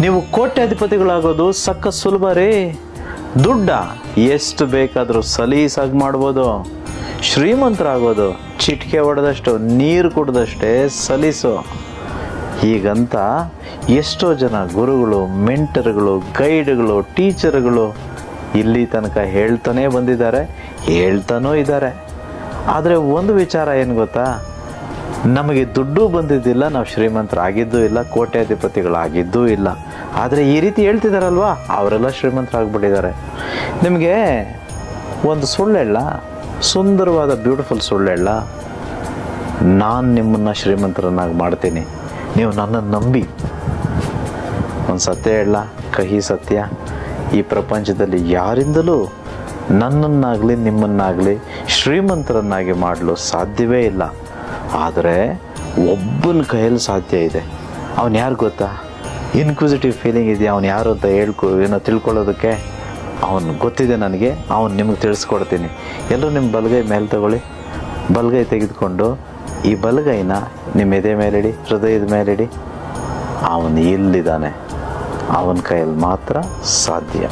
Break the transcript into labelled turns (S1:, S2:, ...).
S1: ನೀವು ಕೋಟ್ಯಾಧಿಪತಿಗಳಾಗೋದು ಸಕ್ಕ ಸುಲಭ ರೀ. ದುಡ್ಡ ಎಷ್ಟು ಬೇಕಾದರೂ ಸಲೀಸಾಗಿ ಮಾಡ್ಬೋದು. ಶ್ರೀಮಂತರಾಗೋದು ಚಿಟಿಕೆ ಹೊಡೆದಷ್ಟು, ನೀರು ಕುಡ್ದಷ್ಟೇ ಸಲೀಸು. ಹೀಗಂತ ಎಷ್ಟೋ ಜನ ಗುರುಗಳು, ಮೆಂಟರ್ಗಳು, ಗೈಡ್ಗಳು, ಟೀಚರ್ಗಳು ಇಲ್ಲಿ ತನಕ ಹೇಳ್ತಾನೇ ಬಂದಿದ್ದಾರೆ, ಹೇಳ್ತಾನೂ ಇದ್ದಾರೆ. ಆದರೆ ಒಂದು ವಿಚಾರ ಏನು ಗೊತ್ತಾ, ನಮಗೆ ದುಡ್ಡು ಬಂದಿದ್ದಿಲ್ಲ, ನಾವು ಶ್ರೀಮಂತರಾಗಿದ್ದೂ ಇಲ್ಲ, ಕೋಟ್ಯಾಧಿಪತಿಗಳಾಗಿದ್ದೂ ಇಲ್ಲ. ಆದರೆ ಈ ರೀತಿ ಹೇಳ್ತಿದ್ದಾರಲ್ವಾ, ಅವರೆಲ್ಲ ಶ್ರೀಮಂತರಾಗ್ಬಿಟ್ಟಿದ್ದಾರೆ. ನಿಮಗೆ ಒಂದು ಸುಳ್ಳು ಹೇಳ, ಸುಂದರವಾದ ಬ್ಯೂಟಿಫುಲ್ ಸುಳ್ಳು ಹೇಳ, ನಾನು ನಿಮ್ಮನ್ನು ಶ್ರೀಮಂತರನ್ನಾಗಿ ಮಾಡ್ತೀನಿ, ನೀವು ನನ್ನನ್ನು ನಂಬಿ. ಒಂದು ಸತ್ಯ ಹೇಳ, ಕಹಿ ಸತ್ಯ, ಈ ಪ್ರಪಂಚದಲ್ಲಿ ಯಾರಿಂದಲೂ ನನ್ನನ್ನಾಗಲಿ ನಿಮ್ಮನ್ನಾಗಲಿ ಶ್ರೀಮಂತರನ್ನಾಗಿ ಮಾಡಲು ಸಾಧ್ಯವೇ ಇಲ್ಲ. ಆದರೆ ಒಬ್ಬನ ಕೈಯಲ್ಲಿ ಸಾಧ್ಯ ಇದೆ. ಅವನು ಯಾರು ಗೊತ್ತಾ? ಇನ್ಕ್ವಿಸಿಟಿವ್ ಫೀಲಿಂಗ್ ಇದೆಯಾ ಅವನು ಯಾರು ಅಂತ ಏನೋ ತಿಳ್ಕೊಳ್ಳೋದಕ್ಕೆ? ಅವನು ಗೊತ್ತಿದೆ ನನಗೆ, ಅವನು ನಿಮಗೆ ತಿಳಿಸ್ಕೊಡ್ತೀನಿ. ಎಲ್ಲರೂ ನಿಮ್ಮ ಬಲಗೈ ಮೇಲೆ ತಗೊಳ್ಳಿ. ಬಲಗೈ ತೆಗೆದುಕೊಂಡು ಈ ಬಲಗೈನ ನಿಮ್ಮ ಎದೆ ಮೇಲಿಡಿ, ಹೃದಯದ ಮೇಲಿಡಿ. ಅವನು ಇಲ್ಲಿದ್ದಾನೆ, ಅವನ ಕೈಯಲ್ಲಿ ಮಾತ್ರ ಸಾಧ್ಯ.